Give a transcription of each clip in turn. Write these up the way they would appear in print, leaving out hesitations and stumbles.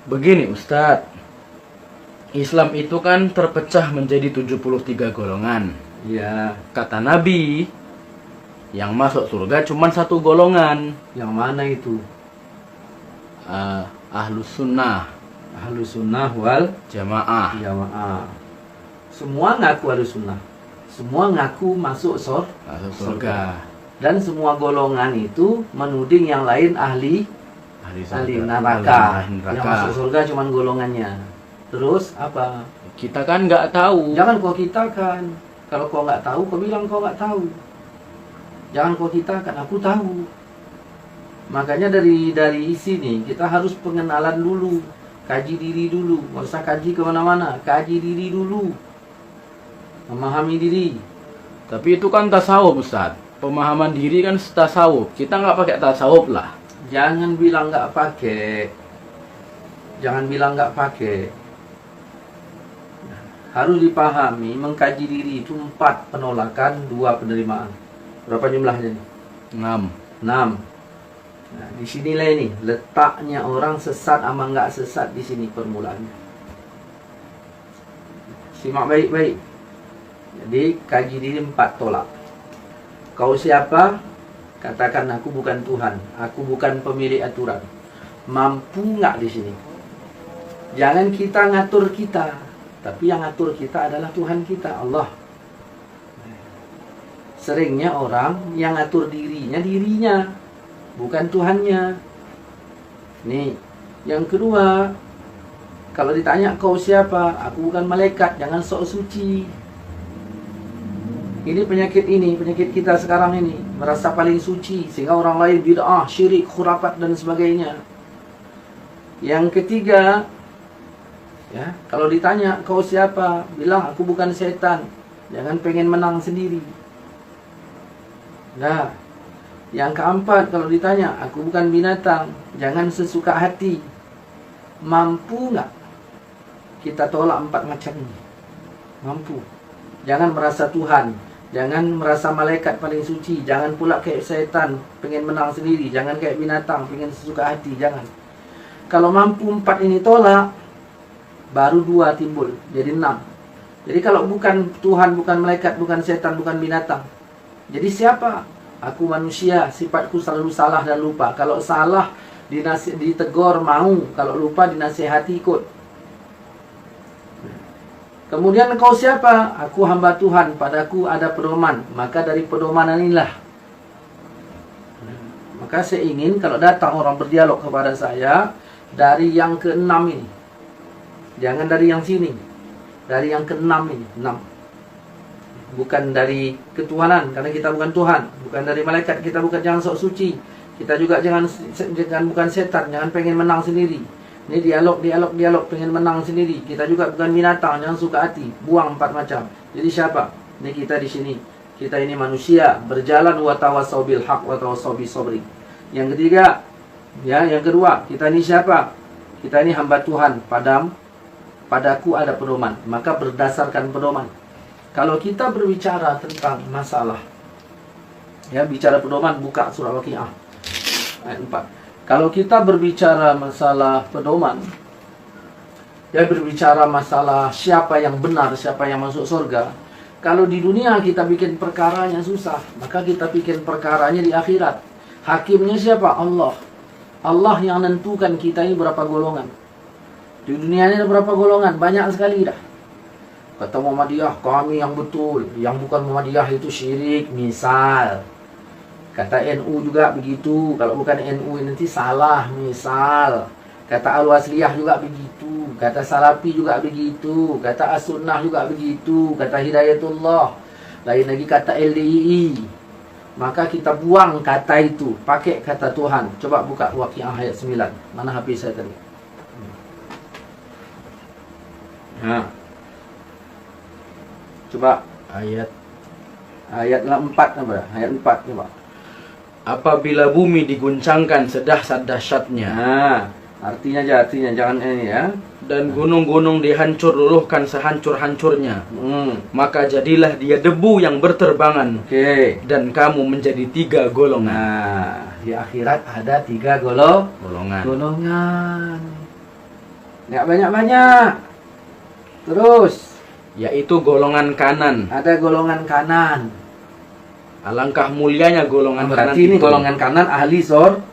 Begini Ustadz, Islam itu kan terpecah menjadi 73 golongan. Ya, Kata Nabi, yang masuk surga cuma satu golongan, yang mana itu? Ahlus Sunnah Ahlus sunnah wal Jamaah. jamaah. Semua ngaku ahlus sunnah. Semua ngaku masuk Masuk surga. Dan semua golongan itu menuding yang lain ahli Ahli neraka. Ahli Yang masuk surga cuma golongannya. Terus apa? Kita kan nggak tahu. Jangan kau kitakan. Kalau kau nggak tahu, kau bilang kau nggak tahu. Jangan kau kitakan, aku tahu. Makanya dari sini kita harus pengenalan dulu, kaji diri dulu. Nggak usah kaji kemana-mana, kaji diri dulu, memahami diri. Tapi itu kan tasawuf Ustadz. Pemahaman diri kan tasawuf. Kita nggak pakai tasawuf lah. Jangan bilang nggak pakai. Jangan bilang nggak pakai. Harus dipahami, mengkaji diri itu 4 penolakan, 2 penerimaan. Berapa jumlahnya nih? 6. 6. Nah, di sinilah ini letaknya orang sesat sama nggak sesat, di sini permulaannya. Simak baik-baik. Jadi kaji diri 4 tolak. Kau siapa? Katakan aku bukan Tuhan, aku bukan pemilik aturan. Mampu nggak di sini? Jangan kita ngatur kita, tapi yang ngatur kita adalah Tuhan kita, Allah. Seringnya orang yang ngatur dirinya, bukan Tuhannya. Nih, yang kedua, kalau ditanya kau siapa? Aku bukan malaikat, jangan sok suci. Ini penyakit kita sekarang ini, merasa paling suci sehingga orang lain bid'ah, syirik, khurafat dan sebagainya. Yang ketiga, ya, kalau ditanya kau siapa? Bilang aku bukan setan, jangan pengen menang sendiri. Nah, yang keempat, kalau ditanya aku bukan binatang, jangan sesuka hati. Mampu nggak kita tolak 4 macam ini? Mampu. Jangan merasa Tuhan, jangan merasa malaikat paling suci, jangan pula kayak setan pengen menang sendiri, jangan kayak binatang pengen sesuka hati, jangan. Kalau mampu 4 ini tolak, baru 2 timbul, jadi 6. Jadi kalau bukan Tuhan, bukan malaikat, bukan setan, bukan binatang, jadi siapa? Aku manusia, sifatku selalu salah dan lupa. Kalau salah ditegur mau, kalau lupa dinasihati ikut. Kemudian kau siapa? Aku hamba Tuhan, padaku ada pedoman. Maka dari pedoman inilah. Maka saya ingin kalau datang orang berdialog kepada saya dari yang ke-6 ini. Jangan dari yang sini. Dari yang ke-6 ini, 6. Bukan dari ketuhanan, karena kita bukan Tuhan. Bukan dari malaikat, kita bukan, jangan sok suci. Kita juga jangan bukan setan, jangan pengen menang sendiri. Ini dialog, pengen menang sendiri. Kita juga bukan binatang, jangan suka hati. Buang 4 macam. Jadi siapa? Ini kita di sini. Kita ini manusia, berjalan wa tawassaw bil haq wa tawassaw bis sabri. Yang ketiga, ya, yang kedua, kita ini siapa? Kita ini hamba Tuhan, padaku ada pedoman. Maka berdasarkan pedoman. Kalau kita berbicara tentang masalah, ya, bicara pedoman, buka surah Waqiah ayat 4. Kalau kita berbicara masalah pedoman, ya, berbicara masalah siapa yang benar, siapa yang masuk surga. Kalau di dunia kita bikin perkaranya susah, maka kita bikin perkaranya di akhirat. Hakimnya siapa? Allah. Allah yang nentukan kita ini berapa golongan. Di dunia ini ada berapa golongan? Banyak sekali dah. Kata Muhammadiyah, kami yang betul. Yang bukan Muhammadiyah itu syirik, misal. Kata NU juga begitu. Kalau bukan NU nanti salah, misal. Kata Al-Wasliyah juga begitu. Kata Salafi juga begitu. Kata As-Sunnah juga begitu. Kata Hidayatullah. Lain lagi kata LDII. Maka kita buang kata itu, pakai kata Tuhan. Coba buka Waqiah ayat 9. Mana HP saya tadi? Nah, coba Ayat 4 apa? Ayat 4 coba. apabila bumi diguncangkan sedahsyat-dahsyatnya, Nah, artinya jangan ini ya. dan gunung-gunung dihancur luluhkan sehancur-hancurnya, maka jadilah dia debu yang berterbangan, Oke. dan kamu menjadi 3 golongan. Nah, di akhirat ada 3 golongan. Golongan. Nggak banyak-banyak. Terus yaitu golongan kanan. ada golongan kanan. Alangkah mulianya golongan kanan Berarti ini itu. golongan kanan ahli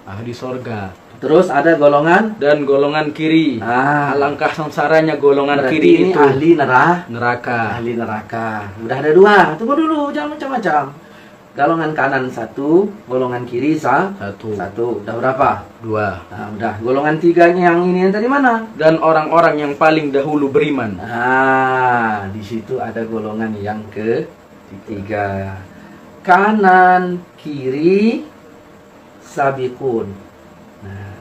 Ahli sorga. Terus ada golongan Dan golongan kiri. Alangkah sengsaranya golongan berarti kiri ini itu. ahli Neraka. ahli neraka. Udah ada dua. Tunggu dulu, jangan macam-macam. Golongan kanan satu, golongan kiri Satu. Udah berapa? 2. Nah, udah. Golongan tiganya yang ini yang tadi mana? Dan orang-orang yang paling dahulu beriman. Nah, di situ ada golongan yang ketiga. Kanan, kiri, sabiqun. Nah,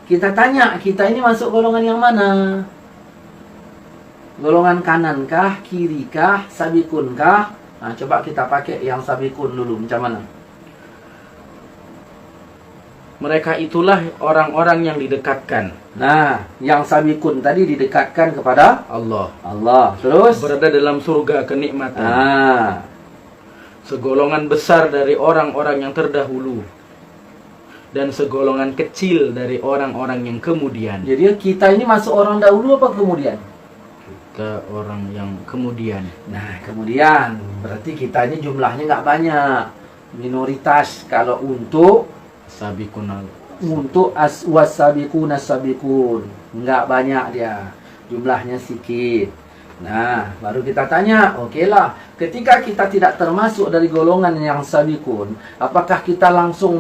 kita tanya, kita ini masuk golongan yang mana? Golongan kanan kah, kiri kah, sabiqun kah? Nah, coba kita pakai yang sabiqun dulu, macam mana? Mereka itulah orang-orang yang didekatkan Nah, yang sabiqun tadi didekatkan kepada Allah. Terus? Berada dalam surga kenikmatan. Nah, Segolongan besar dari orang-orang yang terdahulu. Dan segolongan kecil dari orang-orang yang kemudian. jadi kita ini masuk orang dahulu apa kemudian? Kita orang yang kemudian. Nah, kemudian berarti kita ini jumlahnya nggak banyak, minoritas. Kalau untuk Sabiqunal. wasabiqun nggak banyak dia, jumlahnya sedikit. Nah, baru kita tanya, oke lah, ketika kita tidak termasuk dari golongan yang sabiqun, apakah kita langsung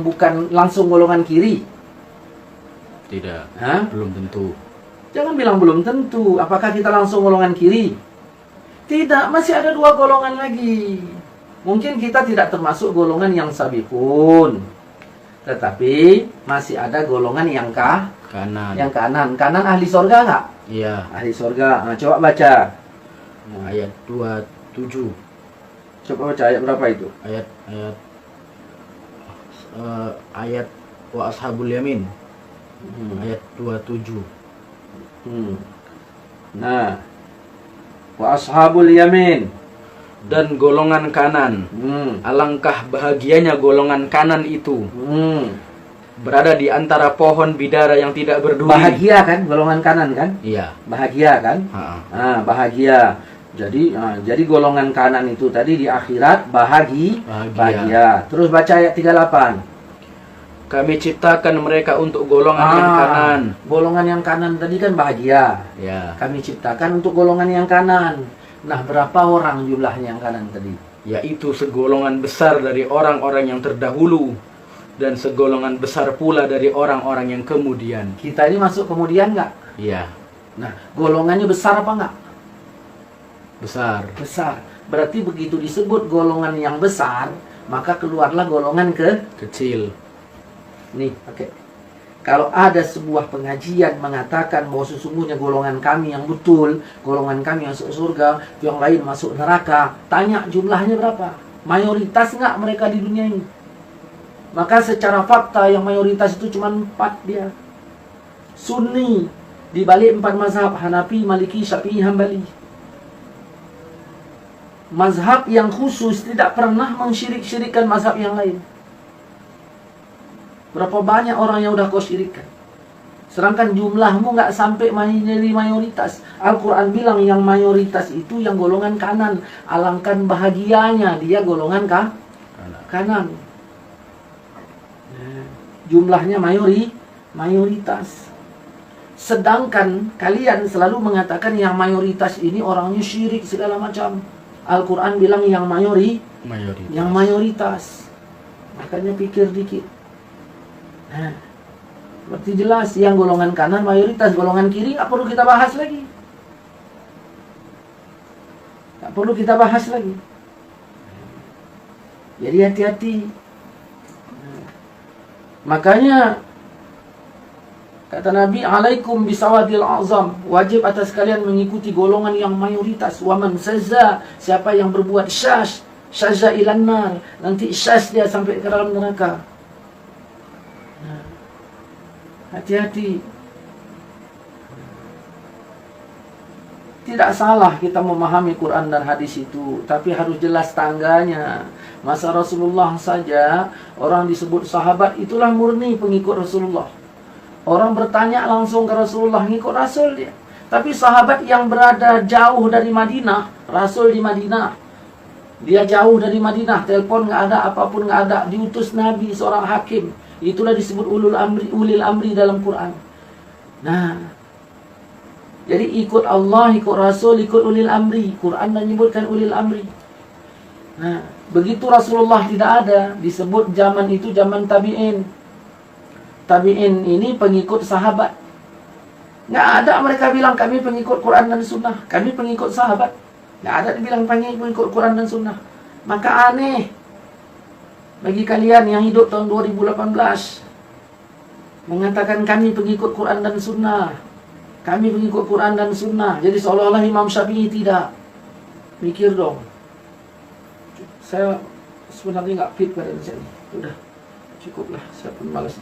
golongan kiri? Tidak. Hah? Belum tentu. Jangan bilang belum tentu. Apakah kita langsung golongan kiri? Tidak, masih ada dua golongan lagi. Mungkin kita tidak termasuk golongan yang sabiqun, tetapi masih ada golongan yang Kanan. yang kanan. Kanan ahli sorga nggak? Iya. Ahli sorga. Nah, coba baca. Nah, Ayat 27. coba baca ayat berapa itu? Ayat wa ashabul yamin. Hmm. Ayat 27. Nah, wa ashabul yamin. Dan golongan kanan. Alangkah bahagianya golongan kanan itu. Berada di antara pohon bidara yang tidak berduri. Bahagia kan golongan kanan kan? Iya. Bahagia kan? Bahagia. Jadi golongan kanan itu tadi di akhirat bahagia. Terus baca ayat 38. Kami ciptakan mereka untuk golongan yang kanan. Golongan yang kanan tadi kan bahagia. Ya. Kami ciptakan untuk golongan yang kanan. Nah, berapa orang jumlahnya yang kanan tadi? Yaitu segolongan besar dari orang-orang yang terdahulu. Dan segolongan besar pula dari orang-orang yang kemudian. Kita ini masuk kemudian nggak? Iya. Nah, golongannya besar apa nggak? Besar. Besar. Berarti begitu disebut golongan yang besar, maka keluarlah golongan Kecil. Nih, oke. Kalau ada sebuah pengajian mengatakan bahwa sesungguhnya golongan kami yang betul, golongan kami yang masuk surga, yang lain masuk neraka, tanya jumlahnya berapa? Mayoritas nggak mereka di dunia ini? Maka secara fakta yang mayoritas itu cuma 4 dia. Sunni, di balik 4 mazhab, Hanafi, Maliki, Syafi'i, Hambali. Mazhab yang khusus tidak pernah mensyirik-syirikkan mazhab yang lain. Berapa banyak orang yang udah kau syirikkan? Sedangkan jumlahmu nggak sampai menjadi mayoritas. Al-Quran bilang yang mayoritas itu yang golongan kanan. Alangkah bahagianya dia golongan kanan. Jumlahnya mayoritas. Sedangkan kalian selalu mengatakan yang mayoritas ini orangnya syirik segala macam. Al-Quran bilang yang mayoritas. Makanya pikir dikit. Nah, berarti jelas yang golongan kanan mayoritas, golongan kiri nggak perlu kita bahas lagi. Jadi hati-hati. Makanya kata Nabi, alaikum bisawadil azam, wajib atas kalian mengikuti golongan yang mayoritas. Waman saza, siapa yang berbuat syaza ilan nar, nanti syaz dia sampai ke dalam neraka. Hati-hati. Tidak salah kita memahami Quran dan hadis itu, tapi harus jelas tangganya. Masa Rasulullah saja, orang disebut sahabat, itulah murni pengikut Rasulullah. Orang bertanya langsung ke Rasulullah, ngikut Rasul dia. Tapi sahabat yang berada jauh dari Madinah, Rasul di Madinah, dia jauh dari Madinah, telepon nggak ada, apapun nggak ada, diutus Nabi seorang hakim. Itulah disebut ulil amri dalam Quran. Nah, jadi ikut Allah, ikut Rasul, ikut ulil amri. Quran menyebutkan ulil amri. Nah, begitu Rasulullah tidak ada, disebut zaman itu zaman tabi'in. Tabi'in ini pengikut sahabat. Nggak ada mereka bilang kami pengikut Quran dan Sunnah, kami pengikut sahabat. Nggak ada dibilang pengikut Quran dan Sunnah. Maka aneh bagi kalian yang hidup tahun 2018 mengatakan kami pengikut Quran dan Sunnah, kami pengikut Quran dan Sunnah. Jadi seolah-olah Imam Syafi'i tidak. Mikir dong. Saya sebenarnya nggak fit pada sini. Udah, cukuplah. Saya pun malas.